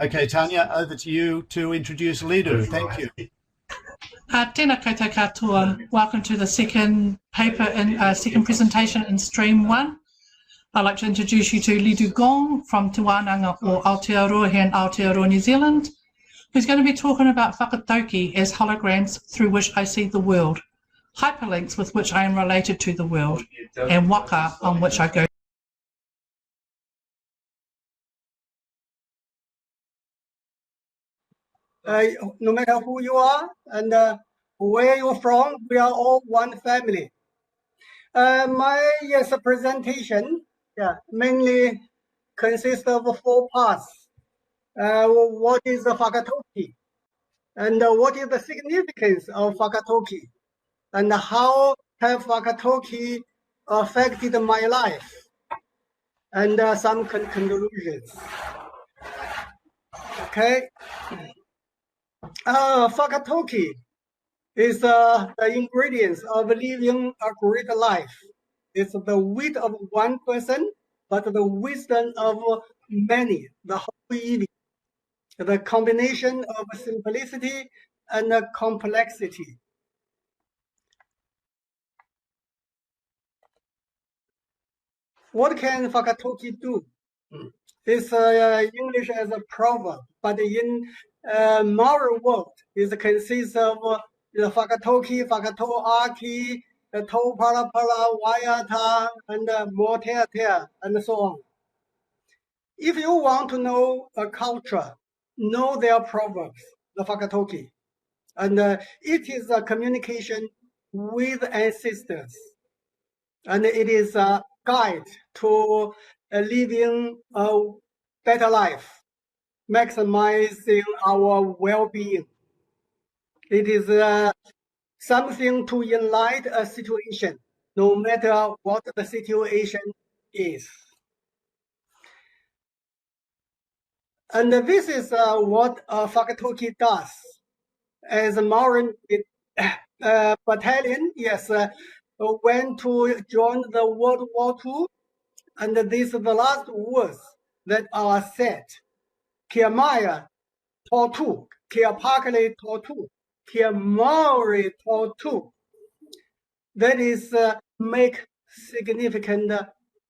Okay, Tanya, over to you to introduce Lidu. Thank you. Tēnā koutou katoa. Welcome to the second paper in second presentation in stream 1. I'd like to introduce you to Lidu Gong from Te Wānanga o Aotearoa here in Aotearoa, New Zealand, who's going to be talking about Whakatauki as holograms through which I see the world, hyperlinks with which I am related to the world, and waka on which I go. No matter who you are and where you're from, we are all one family. My presentation mainly consists of 4 parts. What is the Whakatauki? And what is the significance of Whakatauki? And how have Whakatauki affected my life? And some conclusions. Okay. Whakatauki is the ingredients of living a great life. It's the wit of one person, but the wisdom of many, the whole evening. The combination of simplicity and complexity. What can Whakatauki do? This English as a proverb, but in moral world, it consists of the Whakatauki, Whakataukī, the Tau Pala Pala, Waiata, and Motea, and so on. If you want to know a culture, know their proverbs, the Whakatauki. And it is a communication with ancestors. And it is a guide to living a better life, maximizing our well-being. It is something to enlighten a situation, no matter what the situation is. And this is what Whakatauki does. As a Maoran battalion, went to join the World War II, and these are the last words that are said. Kia Maya Tortu, Kia Pakale Tortu, Kia Maori Tortu. That is make significant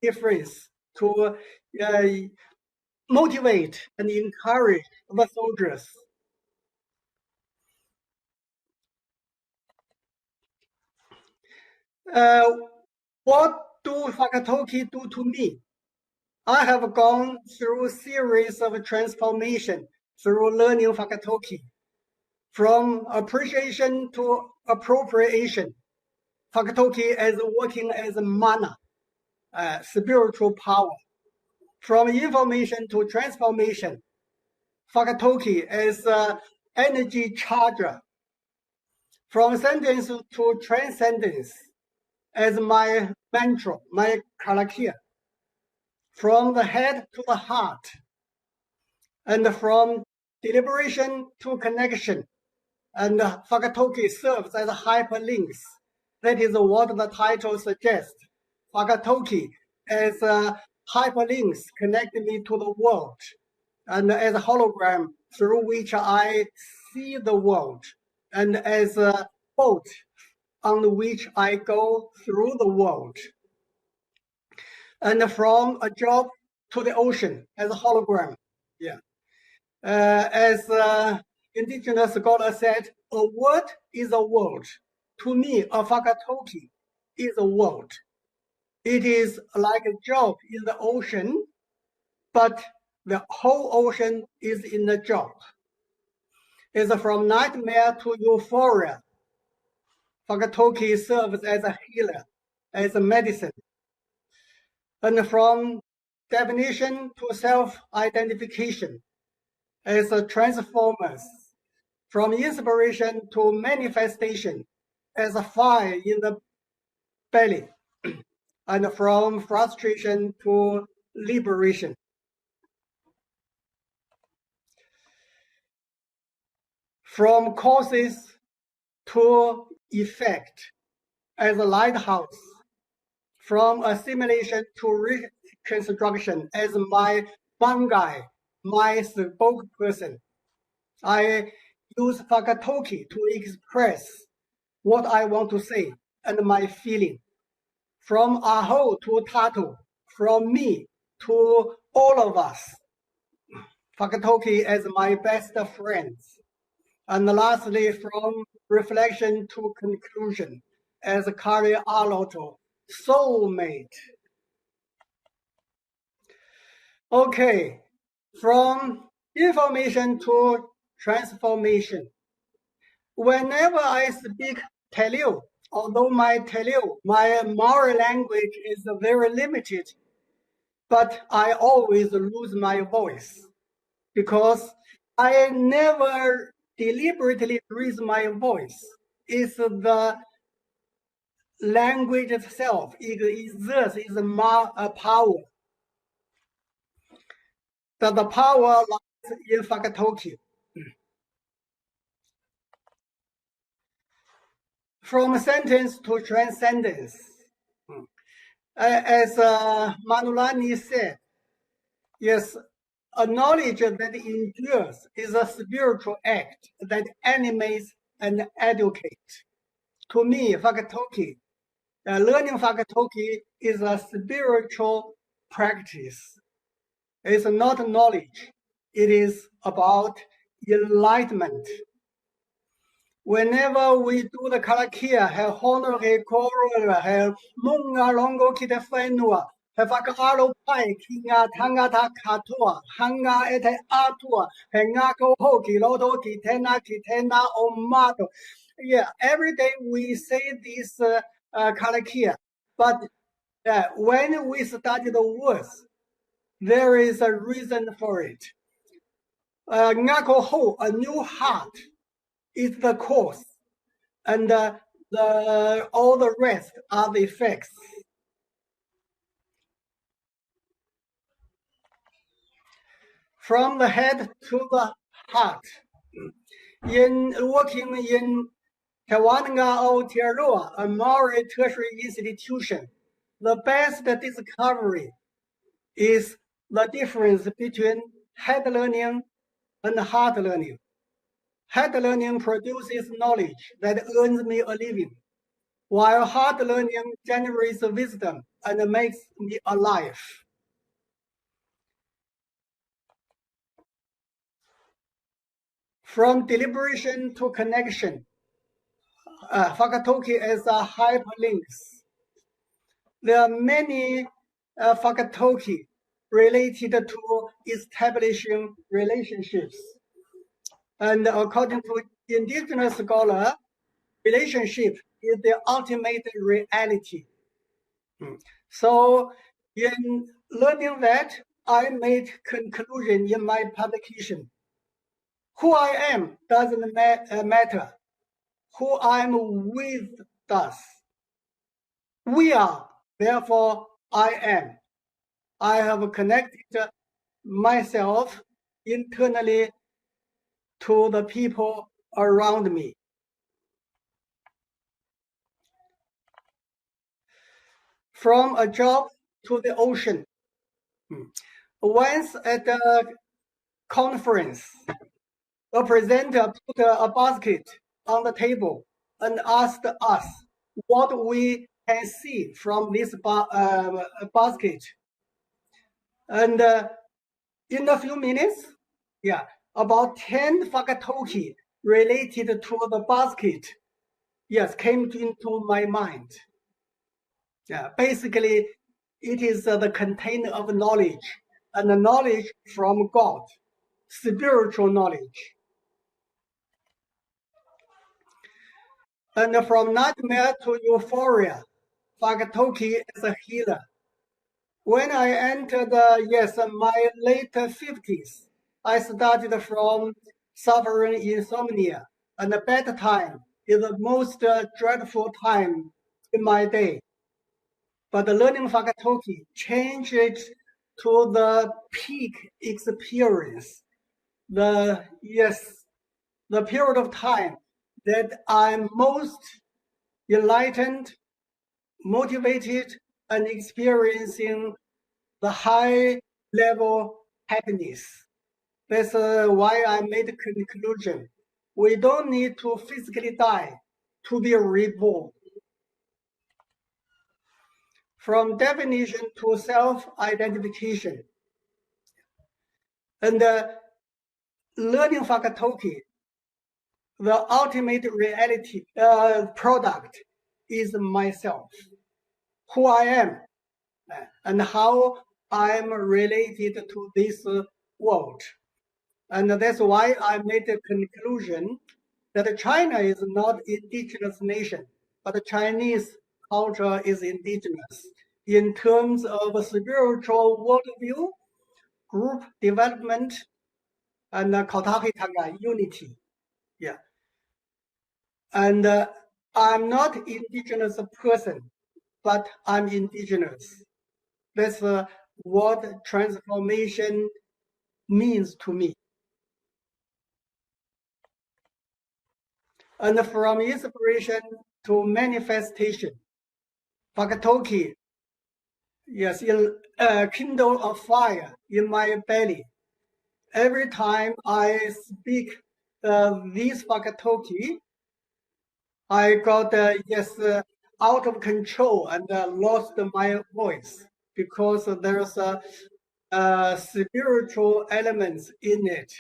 difference to motivate and encourage the soldiers. What do Whakatauki do to me? I have gone through a series of transformation through learning Whakatauki, from appreciation to appropriation. Whakatauki as working as a mana, spiritual power. From information to transformation, Whakatauki as energy charger. From sentence to transcendence as my mantra, my karakia. From the head to the heart. And from deliberation to connection. And Whakatauki serves as hyperlinks. That is what the title suggests. Whakatauki as hyperlinks connect me to the world, and as a hologram through which I see the world, and as a boat on which I go through the world. And from a job to the ocean as a hologram. As indigenous scholar said, a word is a world. To me, a Whakatauki is a world. It is like a job in the ocean, but the whole ocean is in the job. It's from nightmare to euphoria. Whakatauki serves as a healer, as a medicine. And from definition to self-identification, as a transformers. From inspiration to manifestation, as a fire in the belly. And from frustration to liberation. From causes to effect, as a lighthouse. from assimilation to reconstruction as my bangai, my spokesperson. I use Whakatauki to express what I want to say and my feeling. From aho to tato, from me to all of us. Whakatauki as my best friends. And lastly, from reflection to conclusion, as Kari Aloto, soulmate. Okay, from information to transformation. Whenever I speak Te Reo, although my Te Reo, my Maori language is very limited, but I always lose my voice because I never deliberately raise my voice. It's the language itself. It exerts a power. That the power lies in Whakatauki. From sentence to transcendence. As Manulani said, yes, a knowledge that endures is a spiritual act that animates and educates. To me, Whakatauki, learning Whakatauki is a spiritual practice. It's not knowledge. It is about enlightenment. Whenever we do the karakia, he honor he korora, he munga longo ki te whenua, he whakaaro pai ki ngā tangata katoa, hanga e te atua, he ngako hoki, loto ki tena o mato. Yeah, every day we say this karakia, but when we study the words, there is a reason for it. Ngako ho, a new heart, is the cause, and all the rest are the effects. From the head to the heart. In working in Te Wānanga o Te Reo I, a Maori tertiary institution, the best discovery is the difference between head learning and heart learning. Head learning produces knowledge that earns me a living, while heart learning generates wisdom and makes me alive. From deliberation to connection, Whakatauki is a hyperlinks. There are many Whakatauki related to establishing relationships. And according to indigenous scholar, relationship is the ultimate reality. So in learning that, I made conclusion in my publication. Who I am doesn't matter. Who I'm with does. We are, therefore I am. I have connected myself internally to the people around me. From a job to the ocean. Once at a conference, a presenter put a basket on the table and asked us what we can see from this basket. And in a few minutes, about 10 Whakatauki related to the basket, came into my mind. Basically, it is the container of knowledge, and the knowledge from God, spiritual knowledge. And from nightmare to euphoria, Whakatauki is a healer. When I entered my late 50s, I started from suffering insomnia, and bedtime is the most dreadful time in my day. But learning Whakatauki changed it to the peak experience, the period of time that I'm most enlightened, motivated, and experiencing the high level happiness. That's why I made a conclusion. We don't need to physically die to be reborn. From definition to self-identification. And learning Whakatauki, the ultimate reality product is myself, who I am, and how I'm related to this world. And that's why I made the conclusion that China is not indigenous nation, but the Chinese culture is indigenous in terms of spiritual worldview, group development, and whānuitanga, unity. Yeah. And I'm not indigenous person, but I'm indigenous. That's what transformation means to me. And from inspiration to manifestation, Whakatauki, yes, kindle a fire in my belly. Every time I speak this Whakatauki, I got out of control and lost my voice because there's spiritual elements in it.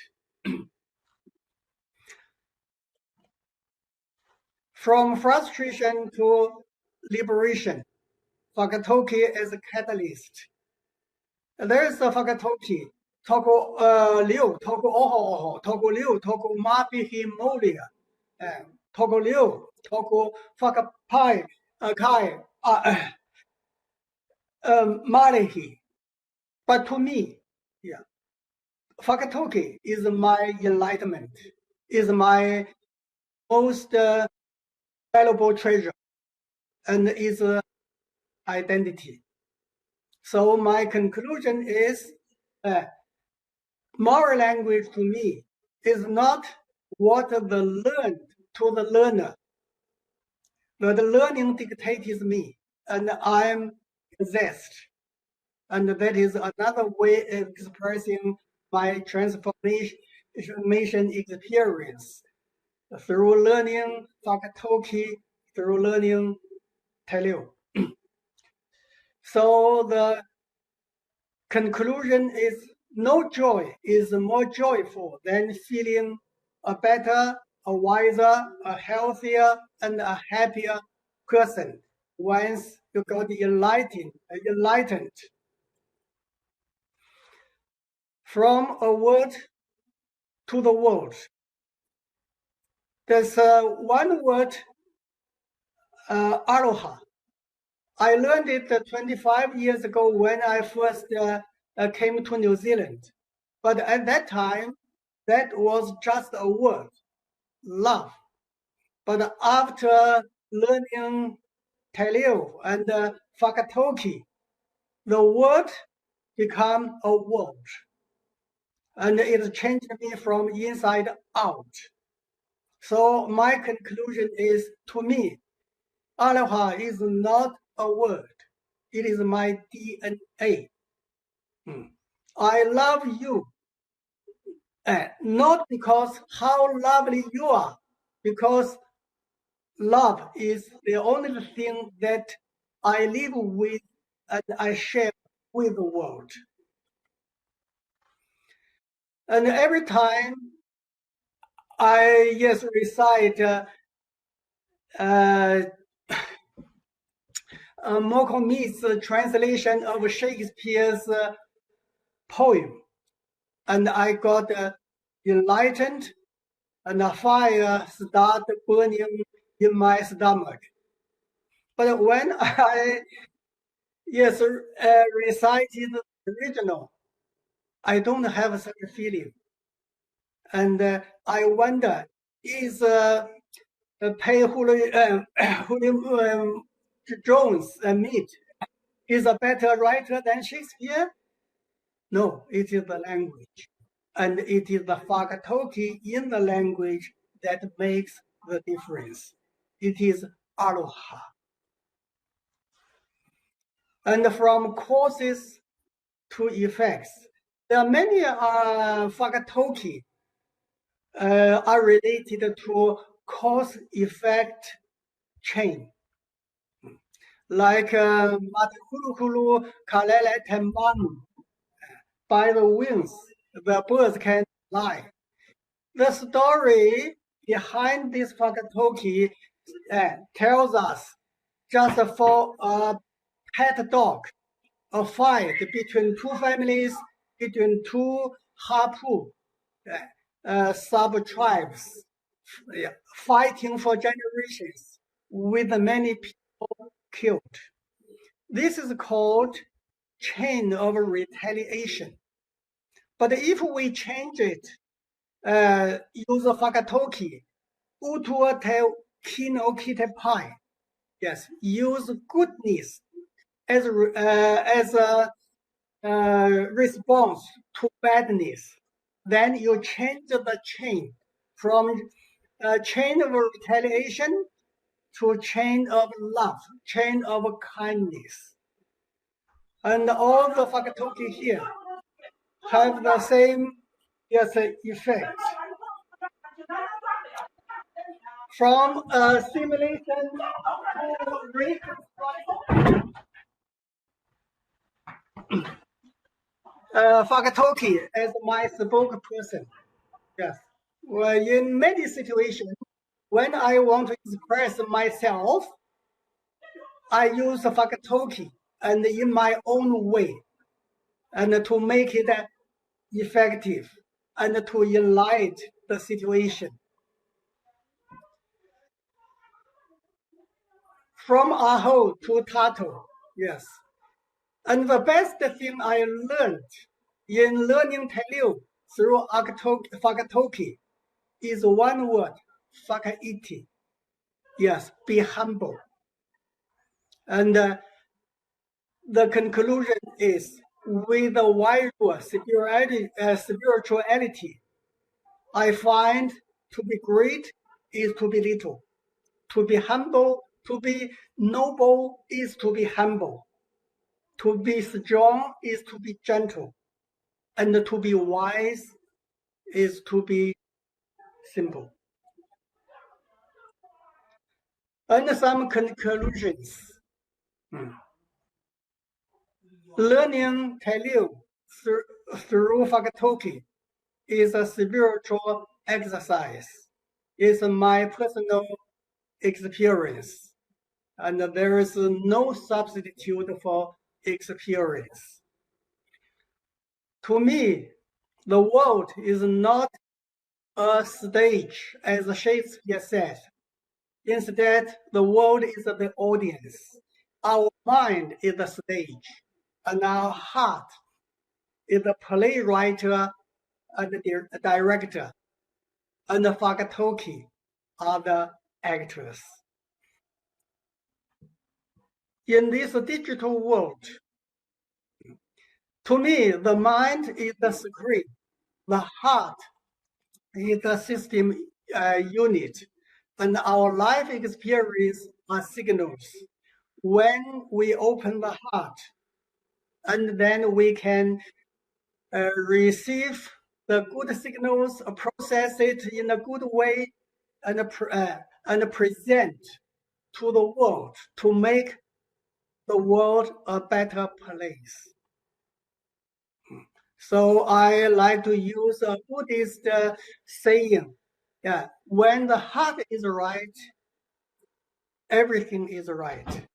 From frustration to liberation, Whakatauki is a catalyst. There's a Whakatauki, toko liu, toko oho, toko liu, toko mapihi molia, toko liu, toko whakapai, kai, malehi. But to me, yeah, Whakatauki is my enlightenment, is my most valuable treasure, and is identity. So my conclusion is moral language to me is not what the learned to the learner. The learning dictates me, and I'm possessed. And that is another way of expressing my transformation experience through learning Whakatauki, through learning Te Reo. So the conclusion is no joy is more joyful than feeling a better, a wiser, a healthier, and a happier person once you got enlightened. From a word to the world. There's one word, aloha. I learned it 25 years ago when I first came to New Zealand. But at that time, that was just a word, love. But after learning Te Reo and Whakatauki, the word became a world. And it changed me from inside out. So my conclusion is, to me, aloha is not a word. It is my DNA. I love you, not because how lovely you are, because love is the only thing that I live with and I share with the world. And every time I recite Malcolm Smith's translation of Shakespeare's poem, and I got enlightened, and a fire started burning in my stomach. But when I recited the original, I don't have such a feeling, and I wonder, is Jones Mead is a better writer than Shakespeare? No, it is the language. And it is the Whakatauki in the language that makes the difference. It is aloha. and from causes to effects. There are many Whakatauki are related to cause-effect chain, like Matakulu Kalele Tembanu. By the wings, the birds can fly. The story behind this Whakatauki tells us just for a pet dog, a fight between two families, between two hapu sub-tribes, fighting for generations with many people killed. This is called chain of retaliation. But if we change it, use Whakatauki, utua te kino kite pai, yes, use goodness as a response to badness, then you change the chain from a chain of retaliation to a chain of love, chain of kindness. And all the Whakatauki here have the same effect. From simulation to reconstruction, Whakatauki as my spokesperson. Yes. Well, in many situations, when I want to express myself, I use Whakatauki and in my own way, and to make it effective and to enlighten the situation. From aho to tato, yes. And the best thing I learned in learning Te Reo through Whakatauki is one word, whakaiti. Yes, be humble. And the conclusion is, with the wide spirituality, I find to be great is to be little. To be humble, to be noble is to be humble. To be strong is to be gentle. And to be wise is to be simple. And some conclusions. Learning Te Reo through Whakatauki is a spiritual exercise. It's my personal experience. And there is no substitute for experience. To me, the world is not a stage, as Shakespeare said. Instead, the world is the audience. Our mind is the stage, and our heart is the playwright and the director, and the Whakatauki are the actors. In this digital world, to me, the mind is the screen, the heart is the system unit, and our life experience are signals. When we open the heart, and then we can receive the good signals, process it in a good way, and present to the world to make the world a better place. So I like to use a Buddhist saying, when the heart is right, everything is right.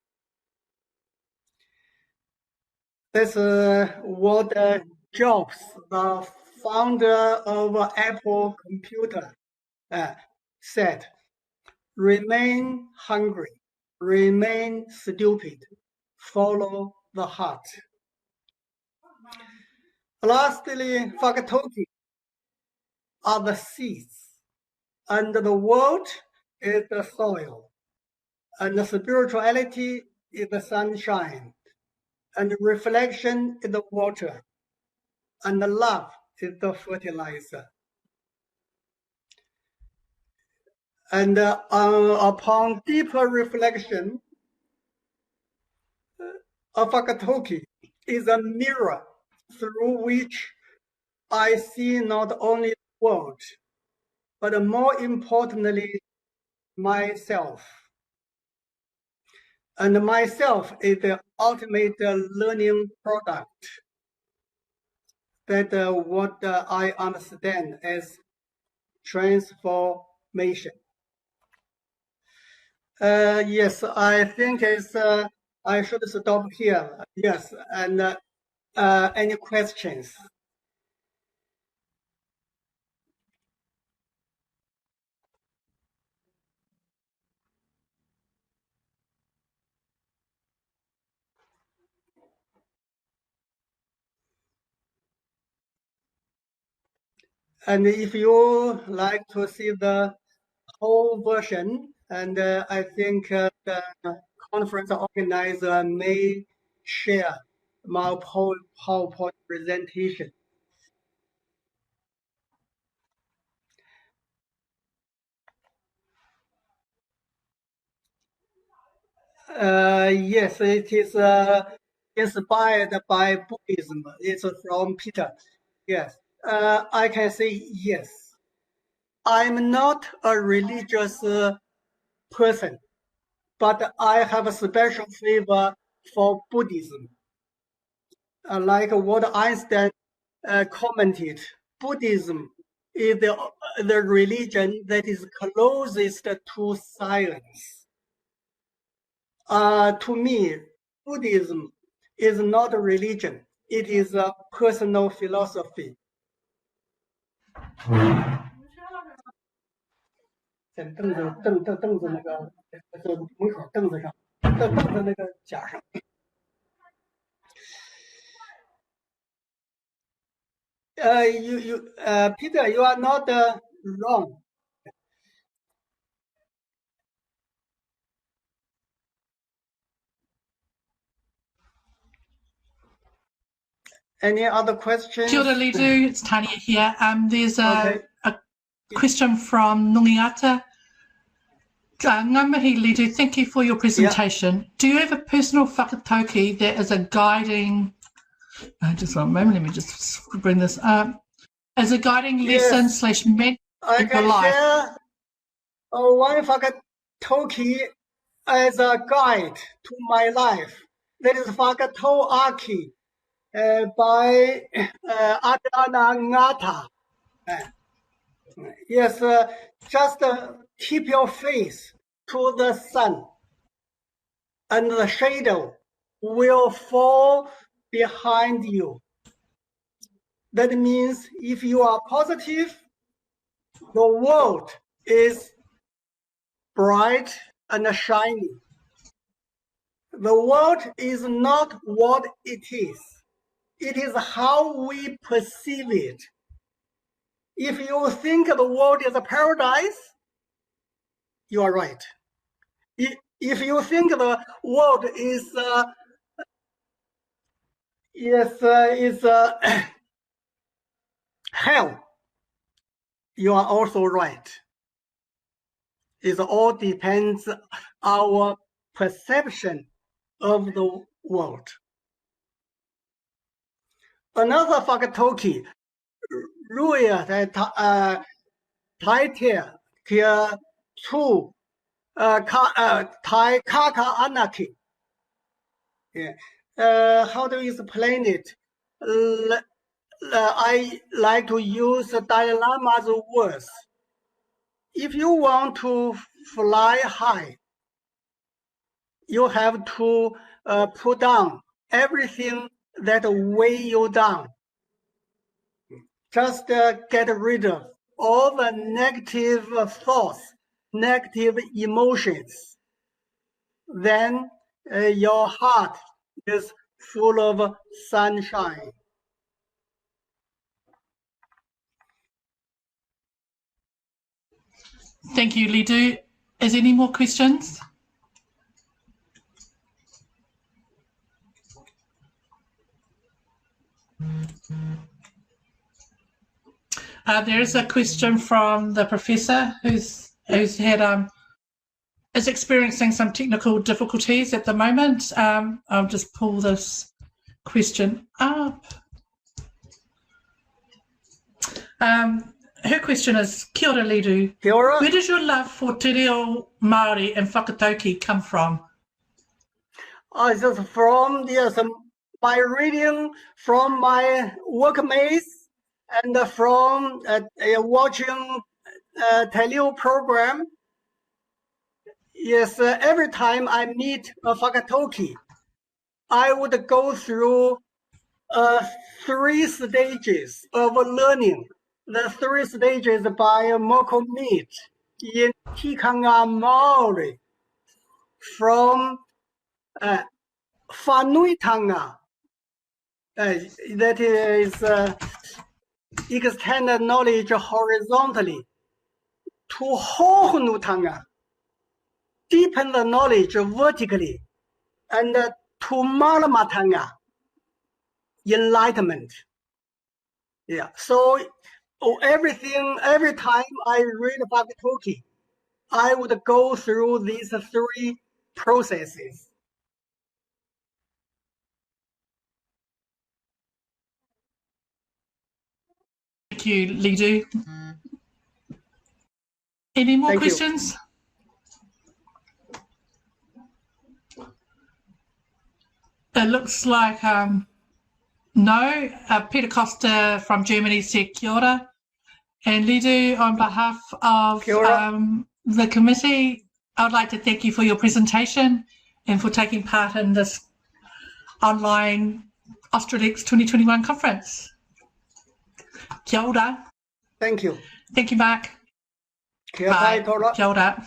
That's what Jobs, the founder of Apple Computer, said. Remain hungry, remain stupid, follow the heart. Lastly, Whakatauki are the seeds, and the world is the soil, and the spirituality is the sunshine, and the reflection is the water, and the love is the fertilizer. And upon deeper reflection, a Whakatauki is a mirror through which I see not only the world, but more importantly, myself. And myself is the ultimate learning product. That what I understand as transformation. Yes, I think it's, I should stop here. Yes, and any questions? And if you like to see the whole version, and I think the conference organizer may share my PowerPoint presentation. Yes, it is inspired by Buddhism. It's from Peter. Yes, I can say yes. I'm not a religious person, but I have a special favor for Buddhism. Like what Einstein commented, Buddhism is the religion that is closest to science. To me, Buddhism is not a religion. It is a personal philosophy. 在凳子那个就门口凳子上，凳子那个架上。Peter, you are not wrong. Any other questions? Kia ora, Lidu, it's Tanya here. There's a question from Nungiata. Ngā mihi, Lidu, thank you for your presentation. Yeah. Do you have a personal whakatauki that is a guiding, just one moment, let me just bring this up, as a guiding lesson / mentor in your life? I can share one whakatauki as a guide to my life. That is Whakataukī by Adriana Ngata. Yes, just keep your face to the sun, and the shadow will fall behind you. That means if you are positive, the world is bright and shiny. The world is not what it is. It is how we perceive it. If you think the world is a paradise, you are right. If you think the world is hell, you are also right. It all depends on our perception of the world. Another Whakatauki, Ruia Taitea kia tu Tai Kaka Anaki. How do you explain it? I like to use Dalai Lama's words. If you want to fly high, you have to put down everything that weigh you down. Just get rid of all the negative thoughts, negative emotions. Then your heart is full of sunshine. Thank you, Lidu. Is there any more questions? There is a question from the professor who's had is experiencing some technical difficulties at the moment. I'll just pull this question up. Her question is, kia ora Lidu. Kia ora. Where does your love for Te Reo Māori and Whakatauki come from? Just from my reading, from my workmates, and from watching Te Reo program. Yes, every time I meet a Whakatauki, I would go through 3 stages of learning. The 3 stages by Moko meet in Tikanga Maori from whānuitanga. That is extend knowledge horizontally, to hōhonutanga, deepen the knowledge vertically, and to māramatanga, enlightenment. Yeah. So every time I read Whakatauki, I would go through these 3 processes. Thank you, Lidu. Any more questions? It looks like no. Peter Costa from Germany said kia ora. And Lidu, on behalf of the committee, I would like to thank you for your presentation and for taking part in this online Australix 2021 conference. Kia ora. Thank you. Thank you, Mark. Kia ora. Kia ora.